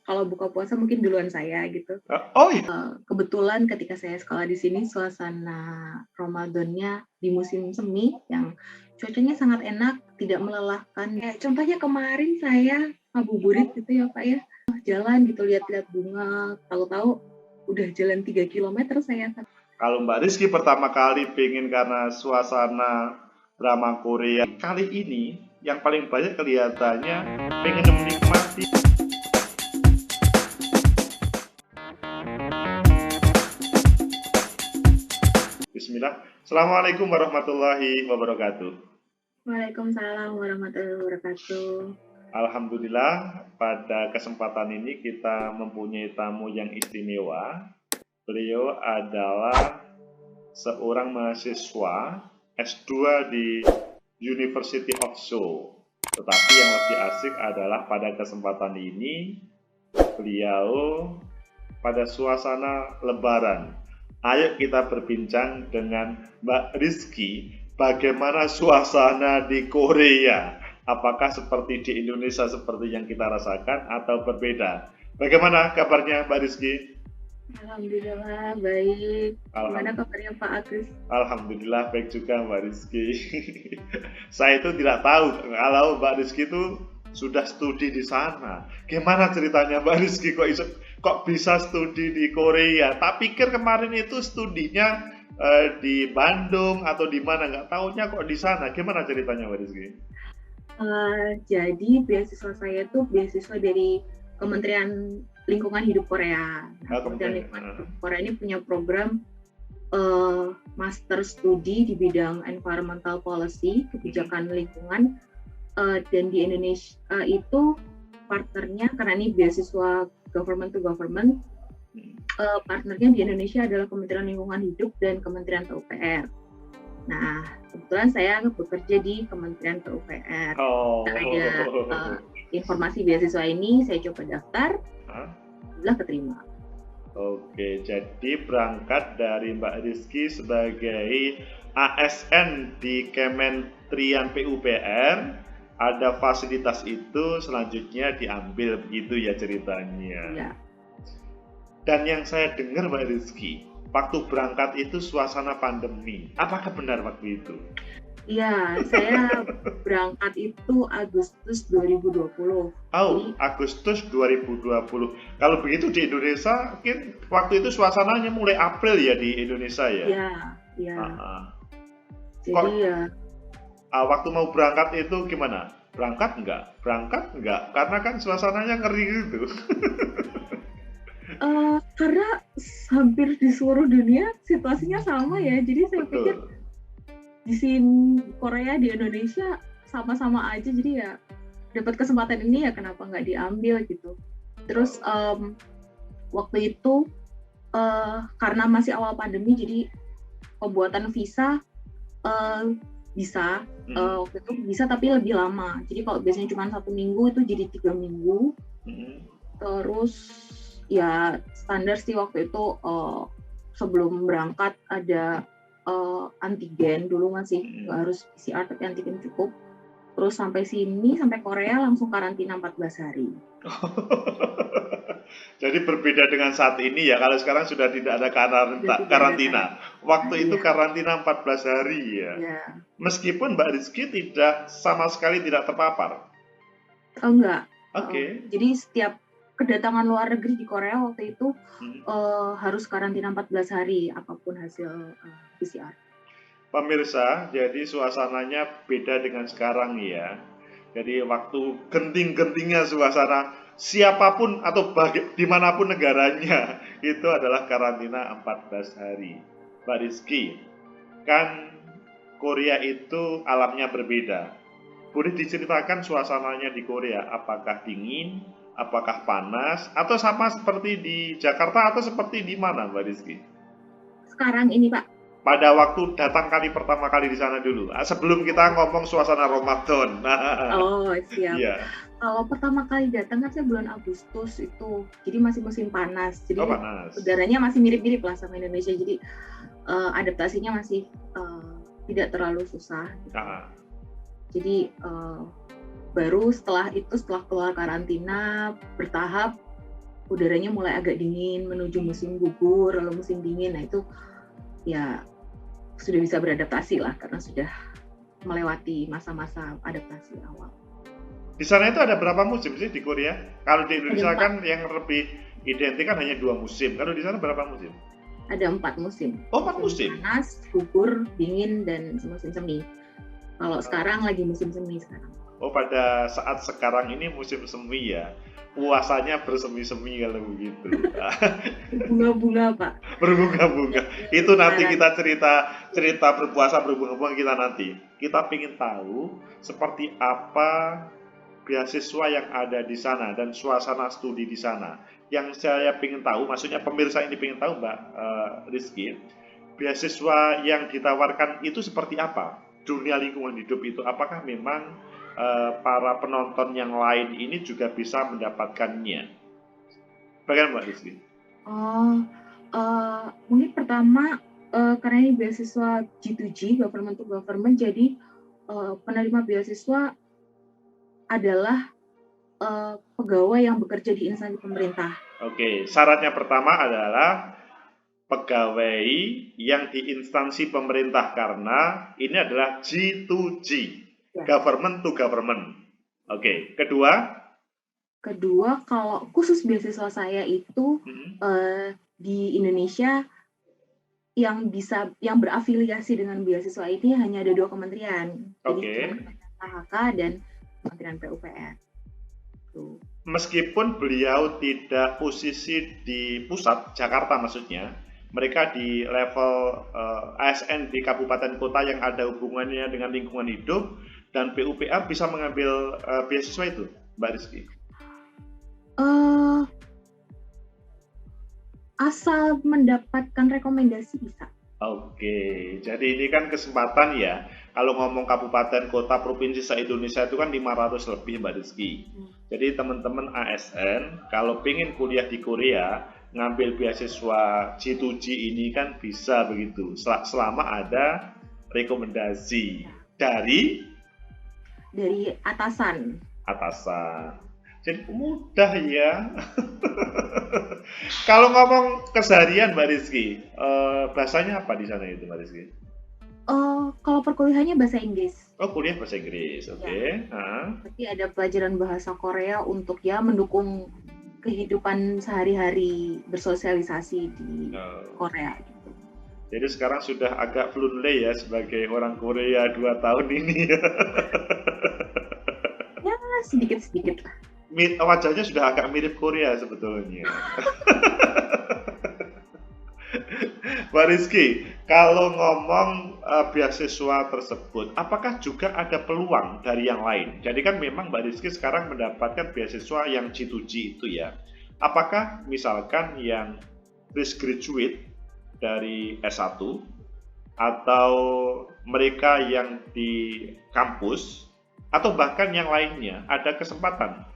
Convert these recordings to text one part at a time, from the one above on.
kalau buka puasa mungkin duluan saya gitu. Oh iya. Kebetulan ketika saya sekolah di sini suasana Ramadannya di musim semi yang cuacanya sangat enak, tidak melelahkan. Contohnya kemarin saya ngabuburit gitu ya Pak ya, jalan gitu lihat-lihat bunga, tahu-tahu udah jalan 3 kilometer saya. Kalau Mbak Rizky pertama kali pengen karena suasana drama Korea, kali ini yang paling banyak kelihatannya pengen menikmati. Bismillah. Assalamualaikum warahmatullahi wabarakatuh. Waalaikumsalam warahmatullahi wabarakatuh. Alhamdulillah pada kesempatan ini kita mempunyai tamu yang istimewa. Beliau adalah seorang mahasiswa S2 di University of Seoul. Tetapi yang lebih asik adalah pada kesempatan ini beliau pada suasana lebaran. Ayo kita berbincang dengan Mbak Rizky bagaimana suasana di Korea. Apakah seperti di Indonesia seperti yang kita rasakan atau berbeda? Bagaimana kabarnya Mbak Rizky? Alhamdulillah baik. Gimana kabarnya Pak Agus? Alhamdulillah baik juga Mbak Rizky. Saya itu tidak tahu kalau Mbak Rizky itu sudah studi di sana. Gimana ceritanya Mbak Rizky kok bisa studi di Korea? Tak pikir kemarin itu studinya di Bandung atau di mana, nggak taunya kok di sana. Gimana ceritanya Mbak Rizky? Jadi beasiswa saya itu beasiswa dari Kementerian Lingkungan Hidup Korea. Kementerian Lingkungan Hidup Korea ini punya program master studi di bidang environmental policy, kebijakan lingkungan, dan di Indonesia itu partnernya, karena ini beasiswa government to government, partnernya di Indonesia adalah Kementerian Lingkungan Hidup dan Kementerian PUPR. Nah, kebetulan saya bekerja di Kementerian PUPR. Ada informasi beasiswa ini, saya coba daftar, alhamdulillah keterima. Oke, jadi berangkat dari Mbak Rizky sebagai ASN di Kementerian PUPR, ada fasilitas itu selanjutnya diambil, begitu ya ceritanya. Ya. Dan yang saya dengar Mbak Rizky, waktu berangkat itu suasana pandemi. Apakah benar waktu itu? Iya, saya berangkat itu Agustus 2020. Jadi, Agustus 2020. Kalau begitu di Indonesia, mungkin waktu itu suasananya mulai April ya di Indonesia ya? Iya, iya. Jadi ya. Waktu mau berangkat itu gimana? Berangkat enggak? Berangkat enggak? Karena kan suasananya ngeri gitu. Karena hampir di seluruh dunia situasinya sama ya. Jadi saya pikir di sini Korea di Indonesia sama-sama aja, jadi ya dapat kesempatan ini ya kenapa nggak diambil gitu. Terus waktu itu karena masih awal pandemi, jadi pembuatan visa bisa waktu itu bisa tapi lebih lama. Jadi kalau biasanya cuma 1 minggu itu jadi 3 minggu. Terus ya standar sih waktu itu sebelum berangkat ada antigen, dulu masih nggak harus PCR tapi antigen cukup. Terus sampai sini, sampai Korea langsung karantina 14 hari. Jadi berbeda dengan saat ini ya, kalau sekarang sudah tidak ada karantina. Waktu itu karantina 14 hari ya. Meskipun Mbak Rizky sama sekali tidak terpapar. Enggak. Jadi setiap kedatangan luar negeri di Korea waktu itu harus karantina 14 hari apapun hasil PCR. Pemirsa, jadi suasananya beda dengan sekarang ya. Jadi waktu genting-gentingnya suasana, siapapun atau dimanapun negaranya, itu adalah karantina 14 hari. Mbak Rizky, kan Korea itu alamnya berbeda. Boleh diceritakan suasananya di Korea, apakah dingin, apakah panas, atau sama seperti di Jakarta, atau seperti di mana Mbak Rizky? Sekarang ini Pak. Pada waktu datang pertama kali di sana dulu, sebelum kita ngomong suasana Ramadan. Oh siap. Yeah. Kalau pertama kali datang kan saya bulan Agustus itu, jadi masih musim panas. Jadi udaranya masih mirip-mirip lah sama Indonesia, jadi adaptasinya masih tidak terlalu susah. Gitu. Jadi baru setelah keluar karantina bertahap udaranya mulai agak dingin menuju musim gugur lalu musim dingin. Nah itu ya sudah bisa beradaptasi lah karena sudah melewati masa-masa adaptasi awal. Di sana itu ada berapa musim sih di Korea? Kalau di Indonesia kan yang lebih identik kan hanya 2 musim. Kalau di sana berapa musim? Ada 4 musim. Oh, 4 musim. Panas, gugur, dingin, dan musim semi. Kalau sekarang lagi musim semi sekarang. Oh, pada saat sekarang ini musim semi ya. Puasanya bersemi-semi kalau begitu. Berbunga-bunga, Pak. Berbunga-bunga. Itu nanti kita cerita berpuasa berbunga-bunga kita nanti. Kita ingin tahu seperti apa beasiswa yang ada di sana dan suasana studi di sana. Yang saya ingin tahu, maksudnya pemirsa ini ingin tahu, Mbak Rizky, beasiswa yang ditawarkan itu seperti apa? Dunia lingkungan hidup itu, apakah memang para penonton yang lain ini juga bisa mendapatkannya? Bagaimana Mbak Rizky? Mungkin pertama karena ini beasiswa G2G, government to government, jadi penerima beasiswa adalah pegawai yang bekerja di instansi pemerintah. Oke, syaratnya pertama adalah pegawai yang di instansi pemerintah karena ini adalah G2G, ya. Government to government. Oke, kedua kalau khusus beasiswa saya itu di Indonesia yang berafiliasi dengan beasiswa ini hanya ada 2 kementerian. Jadi Kementerian KHK dan Kementerian PUPR. Meskipun beliau tidak posisi di pusat Jakarta maksudnya, mereka di level ASN di kabupaten kota yang ada hubungannya dengan lingkungan hidup dan PUPR bisa mengambil beasiswa itu, Mbak Rizky? Asal mendapatkan rekomendasi bisa. Oke, jadi ini kan kesempatan ya. Kalau ngomong kabupaten, kota, provinsi se-Indonesia itu kan 500 lebih Mbak Rizky. Jadi teman-teman ASN kalau pengen kuliah di Korea, ngambil beasiswa G2G ini kan bisa begitu. Selama ada rekomendasi dari atasan. Jadi mudah ya. Kalau ngomong keseharian Mbak Rizky, bahasanya apa di sana itu Mbak Rizky? Kalau perkuliahannya bahasa Inggris. Oh, kuliah bahasa Inggris, oke. Okay. Ya. Tapi ada pelajaran bahasa Korea untuk ya mendukung kehidupan sehari-hari bersosialisasi di Korea. Gitu. Jadi sekarang sudah agak fluently ya sebagai orang Korea 2 tahun ini. Ya, sedikit-sedikit lah. Wajahnya sudah agak mirip Korea sebetulnya. Mbak Rizky, kalau ngomong beasiswa tersebut, apakah juga ada peluang dari yang lain? Jadi kan memang Mbak Rizky sekarang mendapatkan beasiswa yang G2G itu ya. Apakah misalkan yang fresh graduate dari S1 atau mereka yang di kampus atau bahkan yang lainnya ada kesempatan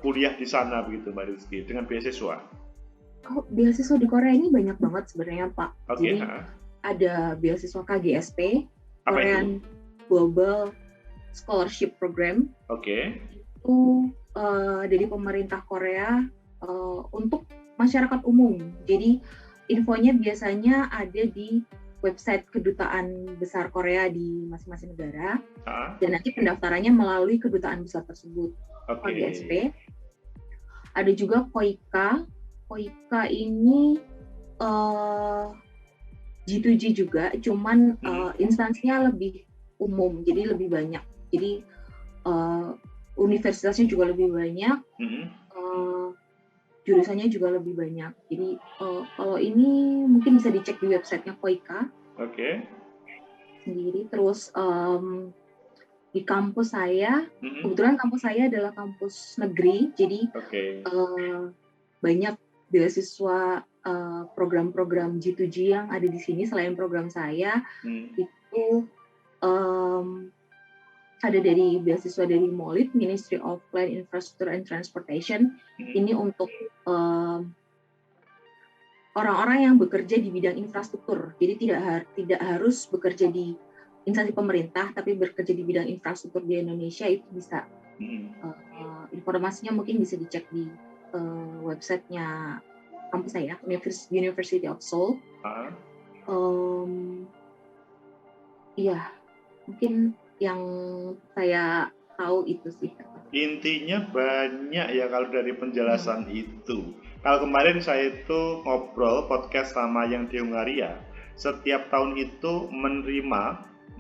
kuliah di sana begitu Mbak Rizky dengan beasiswa? Beasiswa di Korea ini banyak banget sebenarnya Pak. Okay, jadi ada beasiswa KGSP, Korean Global Scholarship Program. Oke. Itu dari pemerintah Korea untuk masyarakat umum. Jadi infonya biasanya ada di website kedutaan besar Korea di masing-masing negara. Dan nanti pendaftarannya melalui kedutaan besar tersebut. KGSP. Ada juga KOIKA. KOIKA ini G2G juga, cuman instansinya lebih umum, jadi lebih banyak. Jadi universitasnya juga lebih banyak, jurusannya juga lebih banyak. Jadi kalau ini mungkin bisa dicek di websitenya KOIKA. Sendiri. Terus di kampus saya, kebetulan kampus saya adalah kampus negeri, jadi banyak beasiswa program-program G2G yang ada di sini. Selain program saya itu ada dari beasiswa dari MOLIT, Ministry of Land, Infrastructure and Transportation. Ini untuk orang-orang yang bekerja di bidang infrastruktur. Jadi tidak harus bekerja di instansi pemerintah, tapi bekerja di bidang infrastruktur di Indonesia itu bisa. Informasinya mungkin bisa dicek di websitenya kampus saya, University of Seoul. Iya, mungkin yang saya tahu itu sih. Intinya banyak ya kalau dari penjelasan itu. Kalau kemarin saya itu ngobrol podcast sama yang di Hungaria, setiap tahun itu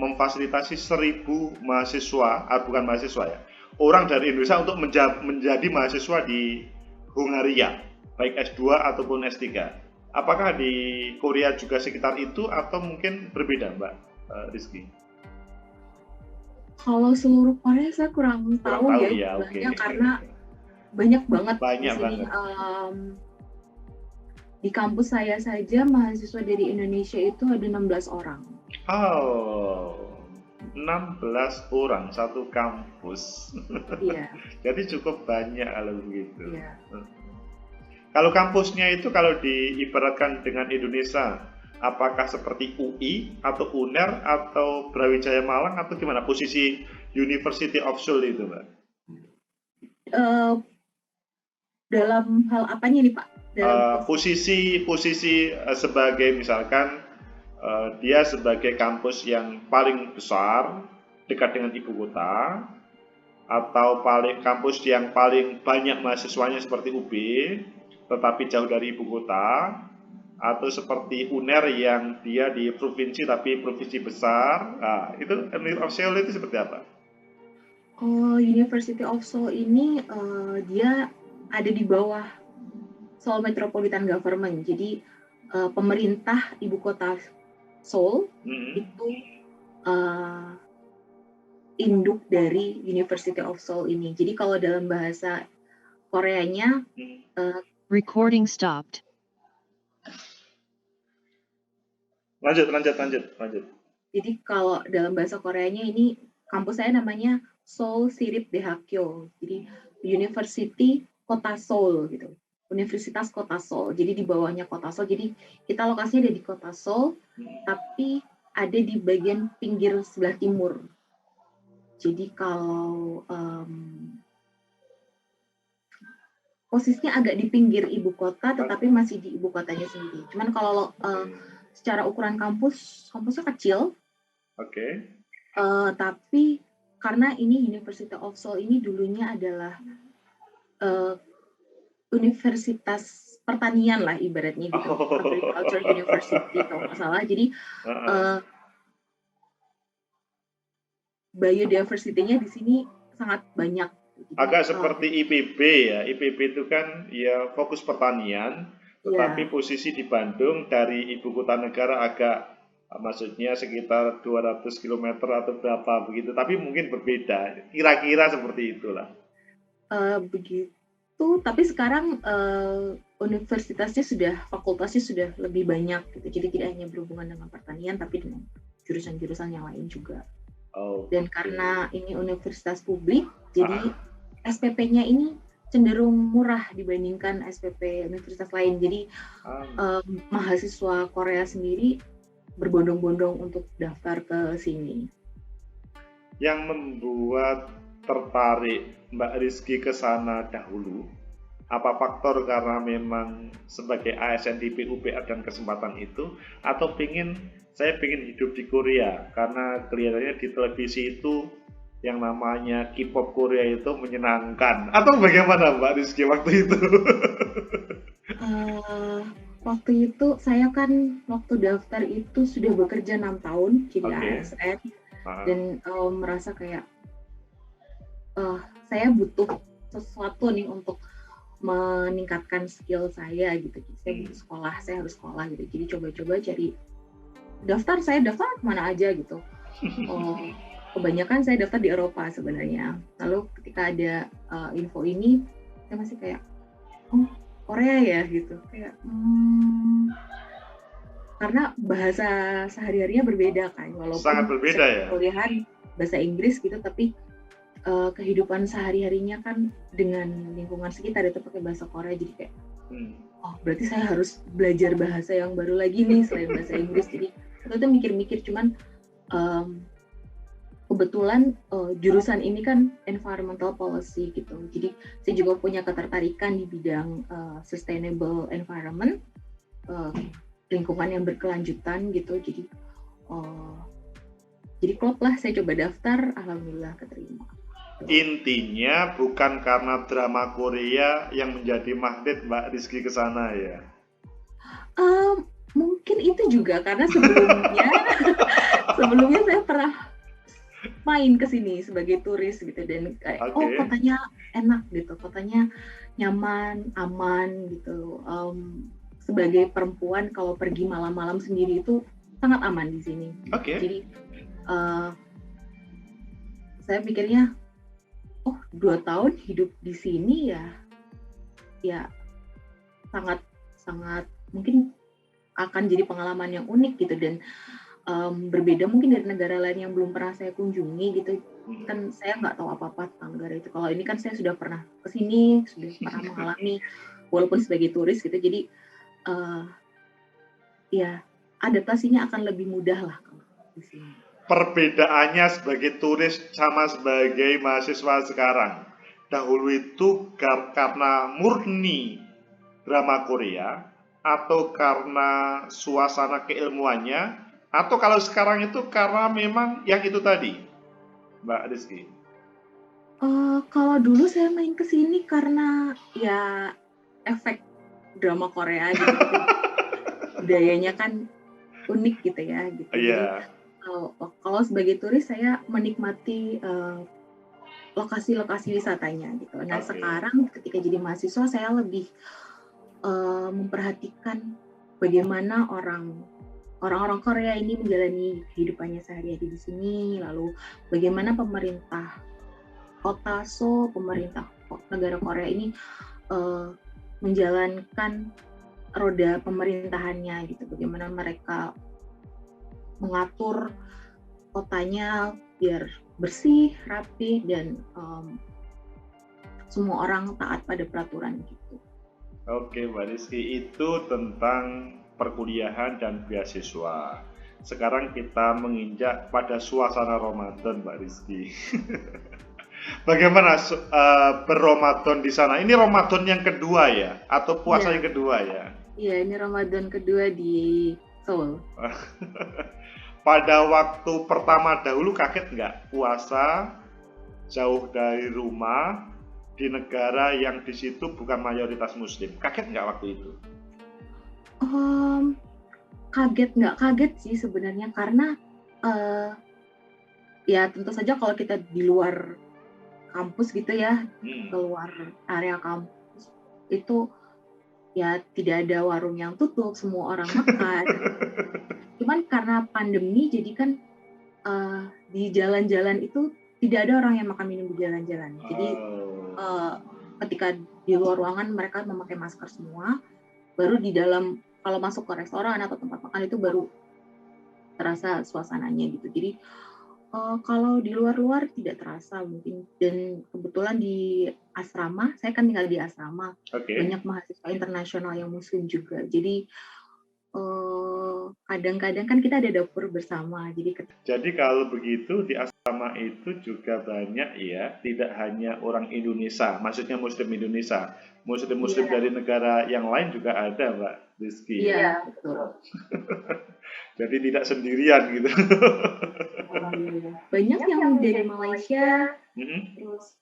memfasilitasi 1.000 mahasiswa, bukan mahasiswa ya, orang dari Indonesia untuk menjadi mahasiswa di Hungaria, baik S2 ataupun S3. Apakah di Korea juga sekitar itu atau mungkin berbeda, Mbak Rizky? Kalau seluruh Korea saya kurang tahu ya, okay. Karena banyak banget di sini. Di kampus saya saja mahasiswa dari Indonesia itu ada 16 orang. Oh, 16 orang satu kampus. Iya. Jadi cukup banyak kalau begitu. Iya. Kalau kampusnya itu kalau diibaratkan dengan Indonesia, apakah seperti UI atau UNER atau Brawijaya Malang atau gimana posisi University of Seoul itu, Mbak? Dalam hal apanya nih, Pak? Posisi sebagai misalkan dia sebagai kampus yang paling besar dekat dengan ibu kota, atau kampus yang paling banyak mahasiswanya seperti UB tetapi jauh dari ibu kota, atau seperti UNER yang dia di provinsi tapi provinsi besar. Nah, itu University of Seoul itu seperti apa? University of Seoul ini dia ada di bawah Seoul Metropolitan Government. Jadi pemerintah ibu kota Seoul itu induk dari University of Seoul ini. Jadi kalau dalam bahasa Koreanya recording stopped. Lanjut. Jadi kalau dalam bahasa Koreanya ini kampus saya namanya Seoul Sirip Daehakyo. Jadi University Kota Seoul gitu. Universitas Kota Seoul. Jadi di bawahnya Kota Seoul. Jadi kita lokasinya ada di Kota Seoul, tapi ada di bagian pinggir sebelah timur. Jadi kalau posisinya agak di pinggir ibu kota, tetapi masih di ibu kotanya sendiri. Cuman kalau secara ukuran kampusnya kecil. Oke. Tapi karena ini University of Seoul ini dulunya adalah universitas pertanian lah ibaratnya gitu, Agriculture University kalau nggak salah. Jadi biodiversity-nya di sini sangat banyak. Agak seperti IPB ya. IPB itu kan ya fokus pertanian. Tetapi posisi di Bandung dari ibu kota negara agak, maksudnya sekitar 200 km atau berapa begitu, tapi mungkin berbeda, kira-kira seperti itulah. Begitu, tapi sekarang universitasnya fakultasnya sudah lebih banyak gitu, jadi tidak hanya berhubungan dengan pertanian, tapi dengan jurusan-jurusan yang lain juga. Dan karena ini universitas publik, jadi SPP-nya ini cenderung murah dibandingkan SPP universitas lain. Jadi mahasiswa Korea sendiri berbondong-bondong untuk daftar ke sini. Yang membuat tertarik Mbak Rizky ke sana dahulu, apa faktor karena memang sebagai ASN di PUPR dan kesempatan itu, atau saya pengen hidup di Korea karena kelihatannya di televisi itu yang namanya K-pop Korea itu menyenangkan, atau bagaimana Mbak Rizky waktu itu? Waktu itu saya kan waktu daftar itu sudah bekerja 6 tahun jadi ASN dan merasa kayak saya butuh sesuatu nih untuk meningkatkan skill saya gitu. Saya butuh sekolah, saya harus sekolah gitu. Jadi coba-coba cari saya daftar kemana aja gitu. Kebanyakan saya daftar di Eropa sebenarnya. Lalu ketika ada info ini, saya masih kayak, Korea ya gitu. Kayak, karena bahasa sehari-harinya berbeda kan. Walaupun sangat berbeda ya. Kuliahan bahasa Inggris gitu, tapi kehidupan sehari-harinya kan dengan lingkungan sekitar itu pakai bahasa Korea. Jadi kayak, berarti saya harus belajar bahasa yang baru lagi nih selain bahasa Inggris. Jadi waktu itu mikir-mikir, cuman kebetulan jurusan ini kan environmental policy gitu. Jadi saya juga punya ketertarikan di bidang sustainable environment, lingkungan yang berkelanjutan gitu. Jadi klop lah, saya coba daftar, alhamdulillah keterima. Intinya bukan karena drama Korea yang menjadi magnet Mbak Rizky ke sana ya? Mungkin itu juga karena sebelumnya saya pernah main ke sini sebagai turis gitu, dan kayak kotanya enak gitu, kotanya nyaman, aman gitu. Sebagai perempuan kalau pergi malam-malam sendiri itu sangat aman di sini. Jadi saya pikirnya 2 tahun hidup di sini ya sangat mungkin akan jadi pengalaman yang unik gitu, dan berbeda mungkin dari negara lain yang belum pernah saya kunjungi gitu. Kan saya nggak tahu apa-apa tentang negara itu. Kalau ini kan saya sudah pernah kesini, sudah pernah mengalami walaupun sebagai turis gitu. Jadi ya adaptasinya akan lebih mudah lah kalau di sini. Perbedaannya sebagai turis sama sebagai mahasiswa sekarang, dahulu itu karena murni drama Korea, atau karena suasana keilmuannya, atau kalau sekarang itu karena memang yang itu tadi, Mbak Rizky? Kalau dulu saya main ke sini karena ya efek drama Korea gitu. Budayanya kan unik gitu ya gitu. Jadi kalau sebagai turis saya menikmati lokasi-lokasi wisatanya gitu. Nah sekarang ketika jadi mahasiswa saya lebih memperhatikan bagaimana orang-orang Korea ini menjalani kehidupannya sehari-hari di sini, lalu bagaimana pemerintah kota Seoul, pemerintah negara Korea ini menjalankan roda pemerintahannya gitu, bagaimana mereka mengatur kotanya biar bersih, rapi, dan semua orang taat pada peraturan gitu. Oke, Mbak Rizky, itu tentang perkuliahan dan beasiswa. Sekarang kita menginjak pada suasana Ramadan, Mbak Rizky. Bagaimana berRamadan di sana? Ini Ramadan yang kedua ya? Atau puasa yang kedua ya? Iya, ini Ramadan kedua di Seoul. Pada waktu pertama dahulu kaget nggak puasa jauh dari rumah di negara yang di situ bukan mayoritas Muslim? Kaget nggak waktu itu? Kaget nggak kaget sih sebenarnya, karena ya tentu saja kalau kita di luar kampus gitu ya, keluar area kampus itu ya tidak ada warung yang tutup, semua orang makan. Cuman karena pandemi jadi kan di jalan-jalan itu tidak ada orang yang makan minum di jalan-jalan. Jadi ketika di luar ruangan mereka memakai masker semua, baru di dalam kalau masuk ke restoran atau tempat makan itu baru terasa suasananya gitu. Jadi kalau di luar-luar tidak terasa mungkin. Dan kebetulan di asrama, saya kan tinggal di asrama, banyak mahasiswa internasional yang Muslim juga. Jadi kadang-kadang kan kita ada dapur bersama. Jadi kalau begitu di asrama itu juga banyak ya, tidak hanya orang Indonesia, maksudnya Muslim Indonesia, Muslim-Muslim dari negara yang lain juga ada, Mbak Rizky. Iya, betul. Jadi tidak sendirian gitu. Banyak yang dari Malaysia, terus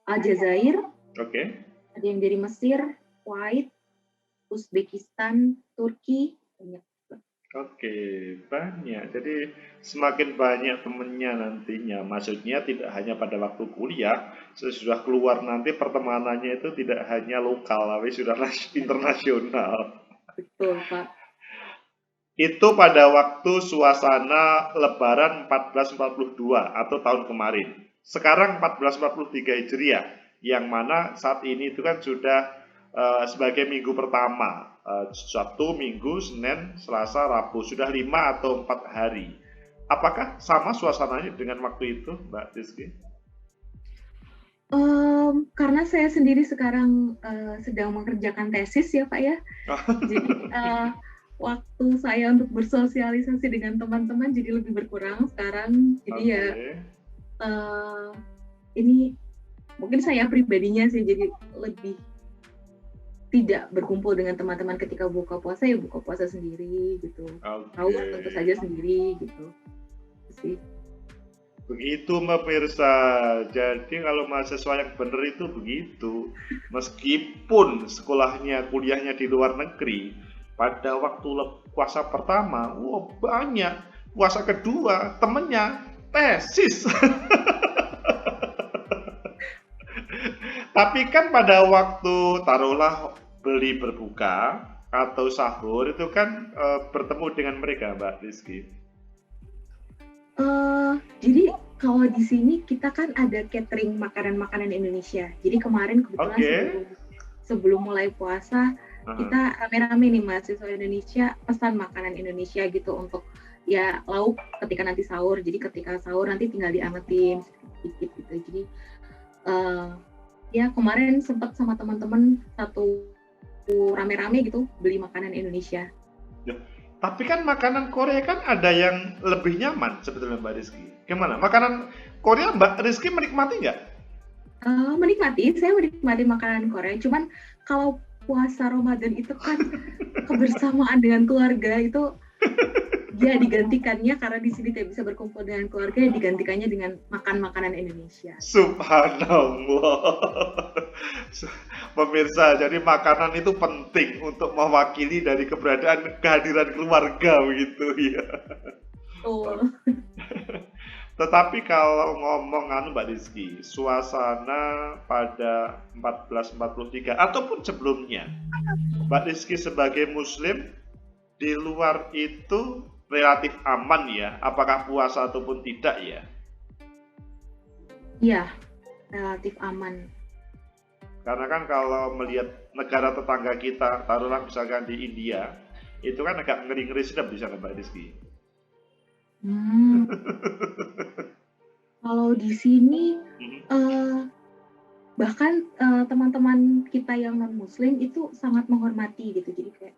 Aljazair, ada yang dari Mesir, Kuwait, Uzbekistan, Turki, banyak. Banyak. Jadi semakin banyak temannya nantinya. Maksudnya tidak hanya pada waktu kuliah, sesudah keluar nanti pertemanannya itu tidak hanya lokal, tapi sudah internasional. Betul, Pak. Itu pada waktu suasana Lebaran 1442 atau tahun kemarin. Sekarang 1443 Hijriah, yang mana saat ini itu kan sudah sebagai minggu pertama, Sabtu, Minggu, Senin, Selasa, Rabu, sudah 5 atau 4 hari. Apakah sama suasananya dengan waktu itu, Mbak Rizky? Karena saya sendiri sekarang sedang mengerjakan tesis ya Pak ya, jadi waktu saya untuk bersosialisasi dengan teman-teman jadi lebih berkurang sekarang. Jadi ini mungkin saya pribadinya sih jadi lebih tidak berkumpul dengan teman-teman ketika buka puasa, ya buka puasa sendiri gitu. Sahur tentu saja sendiri gitu. Sih. Begitu Mbak Mirsa. Jadi kalau mahasiswa yang benar itu begitu. Meskipun sekolahnya, kuliahnya di luar negeri, pada waktu puasa pertama, wah banyak. Puasa kedua, temennya tesis. Tapi kan pada waktu taruhlah beli berbuka atau sahur itu kan bertemu dengan mereka, Mbak Rizky. Jadi kalau di sini kita kan ada catering makanan-makanan Indonesia. Jadi kemarin kebetulan sebelum mulai puasa kita rame-rame nih mahasiswa Indonesia pesan makanan Indonesia gitu untuk ya lauk ketika nanti sahur. Jadi ketika sahur nanti tinggal diangetin sedikit gitu. Jadi ya kemarin sempat sama teman-teman satu rame-rame gitu beli makanan Indonesia. Ya, tapi kan makanan Korea kan ada yang lebih nyaman sebetulnya Mbak Rizky. Gimana? Makanan Korea Mbak Rizky menikmati nggak? Menikmati, saya menikmati makanan Korea. Cuman kalau puasa Ramadan itu kan kebersamaan dengan keluarga itu ya digantikannya karena di sini tidak bisa berkumpul dengan keluarga, ya digantikannya dengan makan makanan Indonesia. Subhanallah. Pemirsa, jadi makanan itu penting untuk mewakili dari kehadiran keluarga begitu ya. Oh. Tetapi kalau ngomong Mbak Rizky, suasana pada 1443 ataupun sebelumnya, Mbak Rizky sebagai Muslim di luar itu relatif aman ya, apakah puasa ataupun tidak ya? Iya, relatif aman. Karena kan kalau melihat negara tetangga kita, taruhlah misalkan di India, itu kan agak ngeri-ngeri sedap di sana Mbak Rizky. Kalau di sini bahkan teman-teman kita yang non-Muslim itu sangat menghormati gitu, jadi kayak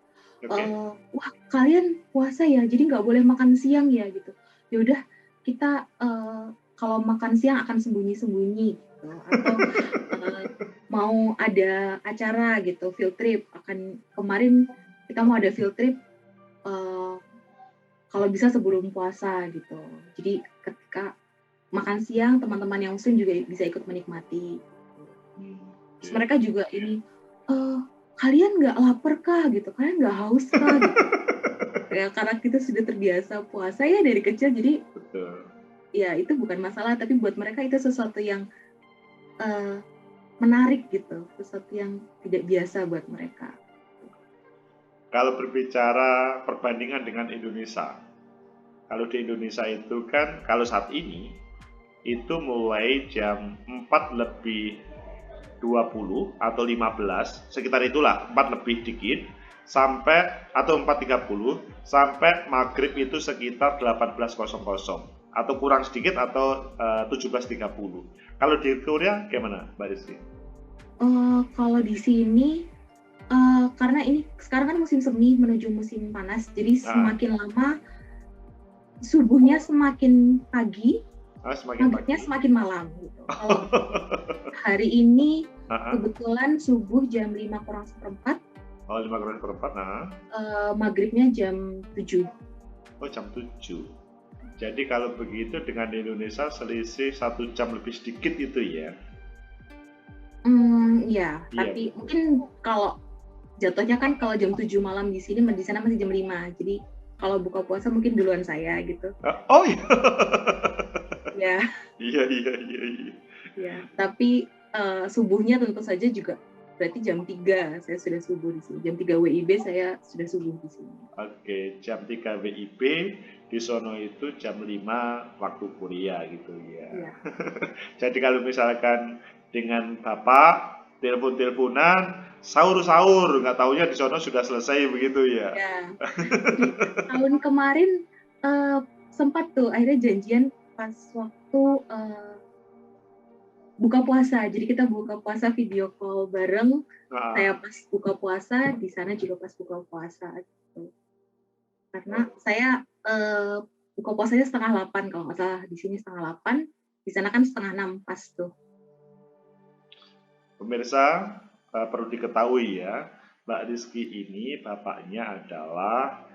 wah kalian puasa ya, jadi nggak boleh makan siang ya gitu. Ya udah kita kalau makan siang akan sembunyi-sembunyi gitu. Atau mau ada acara gitu, field trip kemarin kita mau ada field trip kalau bisa sebelum puasa gitu. Jadi ketika makan siang teman-teman yang Muslim juga bisa ikut menikmati. Terus mereka juga ini kalian nggak lapar kah gitu, kalian nggak haus kah gitu. Ya karena kita sudah terbiasa puasa ya dari kecil, jadi ya itu bukan masalah, tapi buat mereka itu sesuatu yang menarik gitu, sesuatu yang tidak biasa buat mereka. Kalau berbicara perbandingan dengan Indonesia, kalau di Indonesia itu kan kalau saat ini itu mulai jam 4:20 atau 15, sekitar itulah, 4 lebih dikit, sampai atau 4:30 sampai maghrib itu sekitar 18:00 atau kurang sedikit atau 17:30. Kalau di Korea gimana Mbak Rizky? Kalau di sini karena ini sekarang kan musim semi menuju musim panas, jadi semakin lama subuhnya semakin pagi, maghribnya semakin malam gitu. Kalau hari ini kebetulan subuh jam 5:45. Oh, 5:45. Maghribnya jam 7. Oh, jam 7. Jadi kalau begitu dengan Indonesia selisih 1 jam lebih sedikit itu ya? Ya, tapi mungkin kalau jatuhnya kan kalau jam 7 malam di sini, di sana masih jam 5. Jadi kalau buka puasa mungkin duluan saya gitu. Oh iya. Ya. Iya. Ya, tapi subuhnya tentu saja juga berarti jam 3 saya sudah subuh di sini. Jam 3 WIB saya sudah subuh di sini. Oke, jam 3 WIB di sono itu jam 5 waktu Korea gitu ya. Iya. Jadi kalau misalkan dengan Bapak telepon-teleponan, sahur, nggak taunya di sono sudah selesai begitu ya. Ya. Jadi, tahun kemarin sempat tuh akhirnya janjian pas waktu buka puasa. Jadi kita buka puasa video call bareng. Saya pas buka puasa, di sana juga pas buka puasa gitu. karena saya buka puasanya 7:30 kalau nggak salah, di sini 7:30, di sana kan 5:30 pas tuh. Pemirsa, perlu diketahui ya, Mbak Rizky ini bapaknya adalah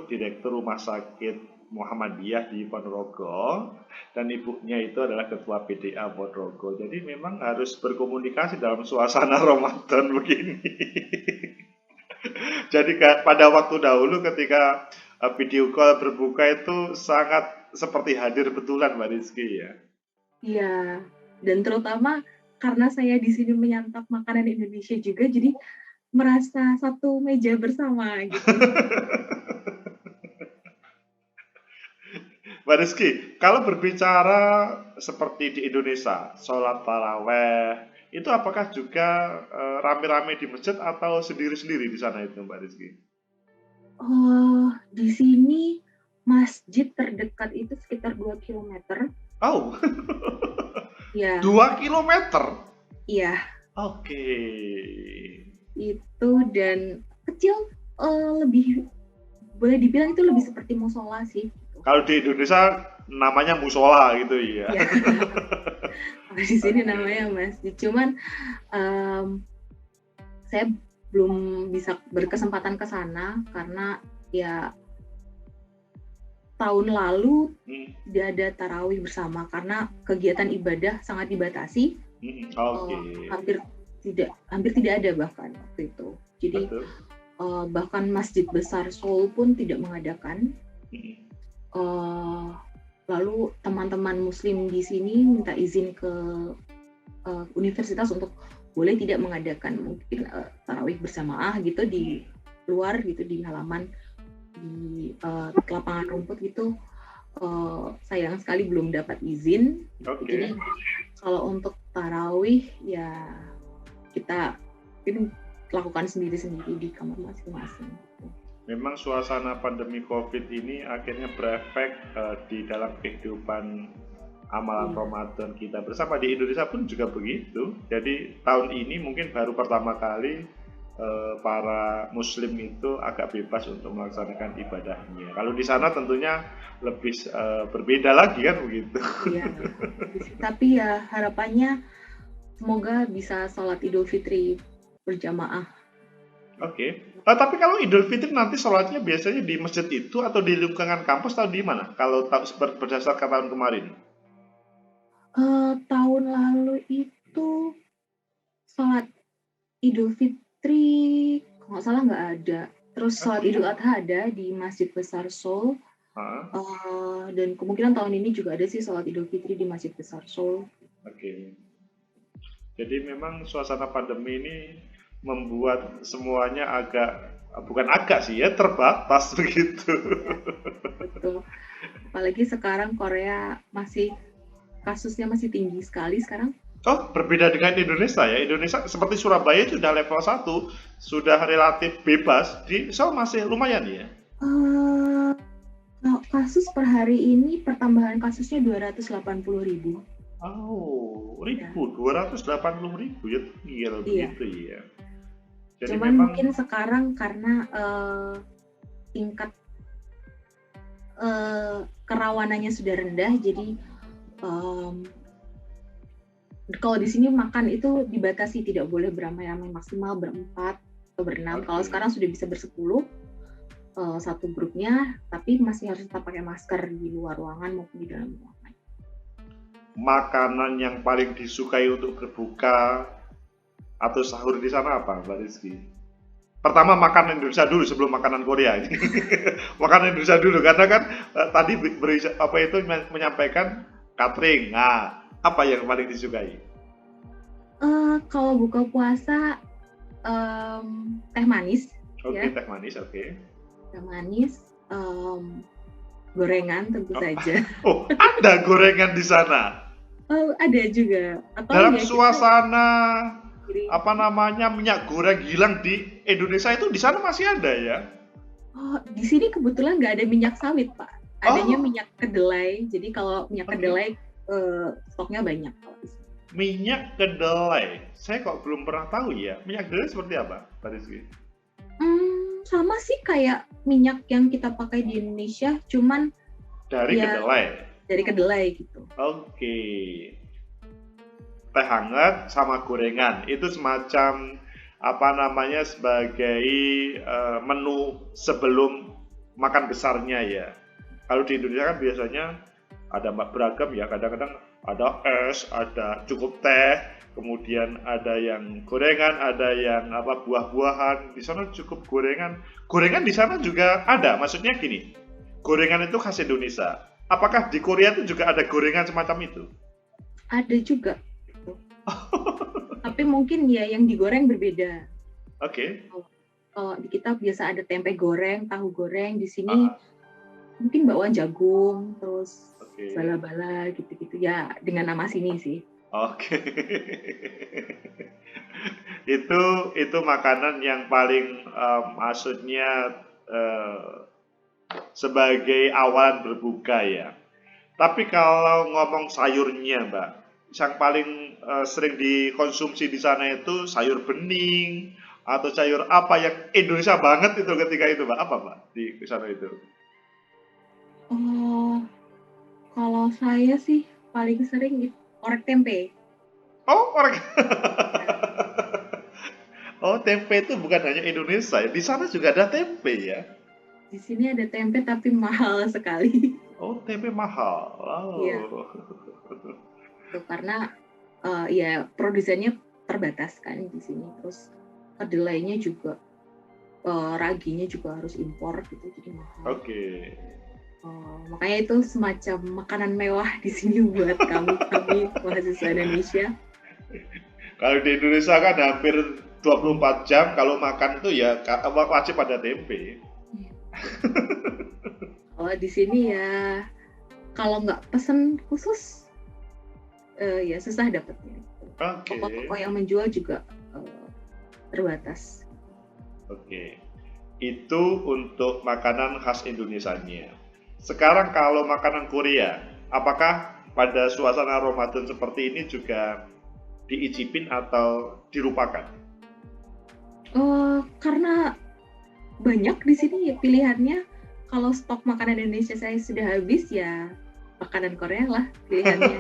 Direktur Rumah Sakit Muhammadiyah di Ponorogo, dan ibunya itu adalah Ketua PDA Ponorogo. Jadi memang harus berkomunikasi dalam suasana Ramadan begini. Jadi pada waktu dahulu ketika video call berbuka itu sangat seperti hadir betulan, Mbak Rizky ya. Iya, dan terutama karena saya di sini menyantap makanan Indonesia juga, jadi merasa satu meja bersama gitu. Mbak Rizky, kalau berbicara seperti di Indonesia, sholat taraweh, itu apakah juga rame-rame di masjid atau sendiri-sendiri di sana itu, Mbak Rizky? Di sini masjid terdekat itu sekitar 2 km. Oh, ya. 2 km? Iya. Oke. Itu, dan kecil, lebih boleh dibilang itu lebih seperti musola sih. Kalau di Indonesia namanya musola gitu ya. Iya. Di sini namanya masjid. Cuman saya belum bisa berkesempatan ke sana karena ya tahun lalu tidak ada tarawih bersama karena kegiatan ibadah sangat dibatasi. Hampir tidak ada bahkan waktu itu. Jadi bahkan masjid besar Seoul pun tidak mengadakan. Lalu teman-teman Muslim di sini minta izin ke universitas untuk boleh tidak mengadakan mungkin tarawih berjamaah gitu di luar gitu di halaman di lapangan rumput gitu. Sayang sekali belum dapat izin. Jadi kalau untuk tarawih ya kita mungkin lakukan sendiri-sendiri di kamar masing-masing. Gitu. Memang suasana pandemi COVID ini akhirnya berefek di dalam kehidupan amalan Ramadan kita bersama. Di Indonesia pun juga begitu. Jadi tahun ini mungkin baru pertama kali para Muslim itu agak bebas untuk melaksanakan ibadahnya. Kalau di sana tentunya lebih berbeda lagi kan begitu. Iya. Tapi ya harapannya semoga bisa sholat Idul Fitri berjamaah. Oke. Tapi kalau Idul Fitri nanti sholatnya biasanya di masjid itu atau di lingkungan kampus atau di mana? Kalau berdasarkan tahun kemarin? Tahun lalu itu sholat Idul Fitri kalau nggak salah nggak ada. Terus sholat Idul Adha ada di Masjid Besar Seoul. Dan kemungkinan tahun ini juga ada sih sholat Idul Fitri di Masjid Besar Seoul. Oke. Jadi memang suasana pandemi ini membuat semuanya bukan agak sih ya, terbatas begitu. Betul. Apalagi sekarang Korea kasusnya masih tinggi sekali sekarang. Oh, berbeda dengan Indonesia ya. Indonesia seperti Surabaya itu sudah level 1, sudah relatif bebas. Di Seoul masih lumayan ya? Kasus per hari ini pertambahan kasusnya 280.000. Oh, 280.000 ya, tinggal begitu ya. Jadi cuman mungkin sekarang karena tingkat kerawanannya sudah rendah, jadi kalau di sini makan itu dibatasi, tidak boleh beramai-ramai, maksimal berempat atau berenam. Kalau sekarang sudah bisa bersepuluh satu grupnya, tapi masih harus tetap pakai masker di luar ruangan maupun di dalam ruangan. Makanan yang paling disukai untuk berbuka atau sahur di sana apa, Mbak Rizky? Pertama makanan Indonesia dulu sebelum makanan Korea ini. Makanan Indonesia dulu karena kan tadi menyampaikan catering. Nah, apa yang paling disukai? Kalau buka puasa teh manis. Oke, teh manis, oke. Teh manis, gorengan tentu saja. Oh, ada gorengan di sana? Ada juga. Atau dalam suasana minyak goreng hilang di Indonesia itu di sana masih ada ya? Oh, di sini kebetulan nggak ada minyak sawit, Pak. Adanya minyak kedelai. Jadi kalau minyak kedelai stoknya banyak. Minyak kedelai, saya kok belum pernah tahu ya. Minyak kedelai seperti apa, Pak Rizky? sama sih kayak minyak yang kita pakai di Indonesia, cuman dari kedelai. Dari kedelai gitu. Oke. Teh hangat sama gorengan itu semacam sebagai menu sebelum makan besarnya ya. Kalau di Indonesia kan biasanya ada beragam ya, kadang-kadang ada es, ada cukup teh, kemudian ada yang gorengan, ada yang buah-buahan. Di sana cukup gorengan. Gorengan di sana juga ada. Maksudnya gini, gorengan itu khas Indonesia. Apakah di Korea itu juga ada gorengan semacam itu? Ada juga. Tapi mungkin ya yang digoreng berbeda. Oke. Kalau di kita biasa ada tempe goreng, tahu goreng. Di sini mungkin bakwan jagung, terus bala-bala gitu-gitu ya, dengan nama sini sih. Oke. Itu makanan yang paling maksudnya sebagai awalan berbuka ya. Tapi kalau ngomong sayurnya, Mbak, yang paling sering dikonsumsi di sana itu sayur bening atau sayur apa yang Indonesia banget itu ketika itu, Mbak? Apa, Mbak, di sana itu? Kalau saya sih paling sering orek tempe. Oh, orek. Oh, tempe itu bukan hanya Indonesia ya. Di sana juga ada tempe ya? Di sini ada tempe tapi mahal sekali. Oh, tempe mahal. Oh. Iya. Itu karena ya produsennya terbatas kan di sini. Terus kedelainya juga, raginya juga harus impor gitu, jadi mahal. Oke. Makanya itu semacam makanan mewah di sini buat kami mahasiswa Indonesia. Kalau di Indonesia kan hampir 24 jam kalau makan itu ya wajib ada tempe. Kalau di sini ya kalau nggak pesen khusus ya susah dapetnya. Toko-toko yang menjual juga terbatas. Oke. Itu untuk makanan khas Indonesianya. Sekarang kalau makanan Korea, apakah pada suasana Ramadan seperti ini juga diicipin atau dilupakan? Karena banyak di sini ya pilihannya. Kalau stok makanan Indonesia saya sudah habis, ya makanan Korea lah pilihannya.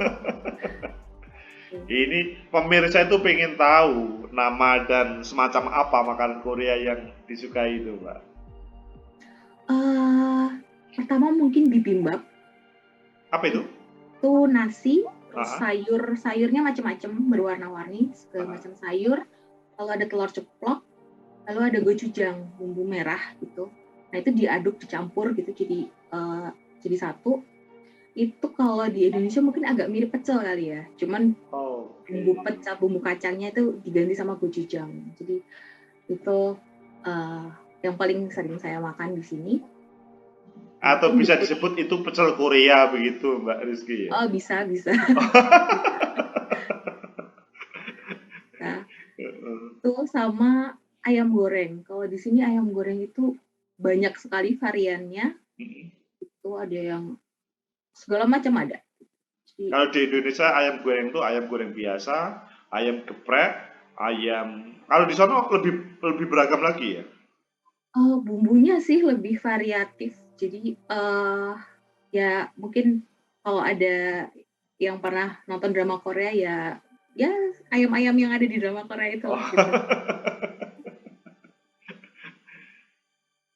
Ini pemirsa itu pengen tahu nama dan semacam apa makanan Korea yang disukai itu, Mbak? Pertama mungkin bibimbap. Apa itu? Itu nasi, terus sayurnya macam-macam, berwarna-warni, segala macam sayur. Lalu ada telur ceplok, lalu ada gochujang, bumbu merah gitu. Nah itu diaduk, dicampur gitu jadi satu. Itu kalau di Indonesia mungkin agak mirip pecel kali ya. Cuman bumbu kacangnya itu diganti sama gochujang. Jadi itu yang paling sering saya makan di sini. Atau bisa disebut itu pecel Korea begitu, Mbak Rizky ya? Oh, bisa. Nah, itu sama ayam goreng. Kalau di sini ayam goreng itu banyak sekali variannya. Itu ada yang segala macam ada. Jadi, kalau di Indonesia ayam goreng itu ayam goreng biasa, ayam geprek, kalau di sana lebih beragam lagi ya? Bumbunya sih lebih variatif. Jadi ya mungkin kalau ada yang pernah nonton drama Korea ya ayam-ayam yang ada di drama Korea itu. Gitu.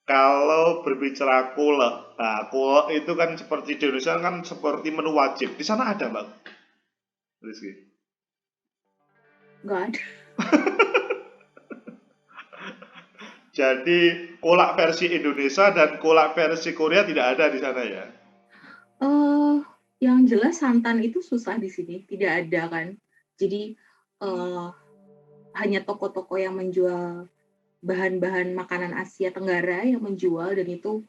Kalau berbicara kolak, kolak itu kan seperti di Indonesia kan seperti menu wajib. Di sana ada, Mbak Rizky? Nggak ada. Jadi kolak versi Indonesia dan kolak versi Korea tidak ada di sana ya? Yang jelas santan itu susah di sini, tidak ada kan. Jadi hanya toko-toko yang menjual bahan-bahan makanan Asia Tenggara yang menjual, dan itu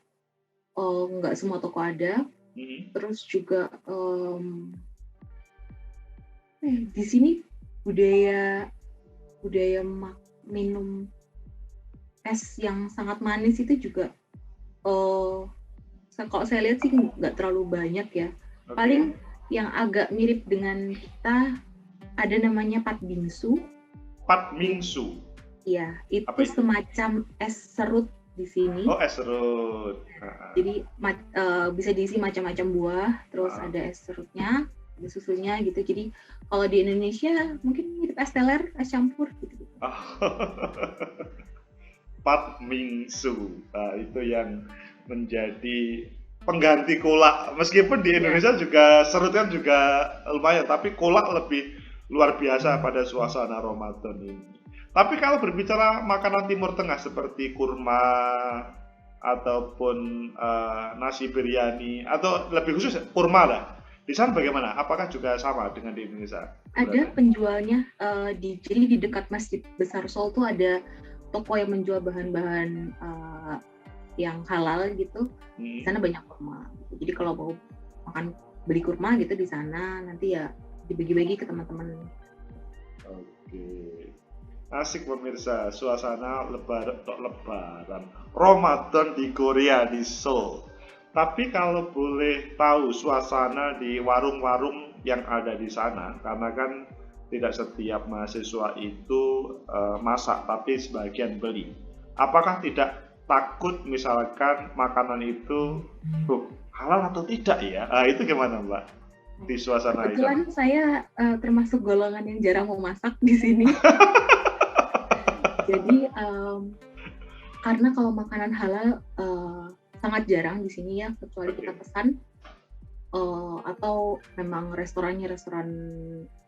nggak semua toko ada. Terus juga di sini budaya minum es yang sangat manis itu juga kalau saya lihat sih nggak terlalu banyak ya. Paling yang agak mirip dengan kita ada namanya patbingsu. Patbingsu? Iya, itu semacam es serut di sini. Oh, es serut. Jadi bisa diisi macam-macam buah, terus ada es serutnya, ada susunya gitu. Jadi kalau di Indonesia mungkin mirip es teler, es campur gitu. Pat Mingsu, itu yang menjadi pengganti kolak. Meskipun di Indonesia juga serut kan juga lumayan, tapi kolak lebih luar biasa pada suasana Ramadan ini. Tapi kalau berbicara makanan Timur Tengah seperti kurma ataupun nasi biryani atau lebih khusus kurma lah, di sana bagaimana? Apakah juga sama dengan di Indonesia? Ada penjualnya jadi di dekat Masjid Besar Seoul tuh ada toko yang menjual bahan-bahan yang halal gitu. Di sana banyak kurma. Jadi kalau mau beli kurma gitu di sana, nanti ya dibagi-bagi ke teman-teman. Oke. Asik pemirsa, suasana lebaran Ramadan di Korea, di Seoul. Tapi kalau boleh tahu suasana di warung-warung yang ada di sana, karena kan tidak setiap mahasiswa itu masak, tapi sebagian beli. Apakah tidak takut misalkan makanan itu halal atau tidak ya? Itu gimana Mbak? Di suasana itu? Kebetulan saya termasuk golongan yang jarang mau masak di sini. Jadi karena kalau makanan halal sangat jarang di sini ya, kecuali kita pesan atau memang restorannya restoran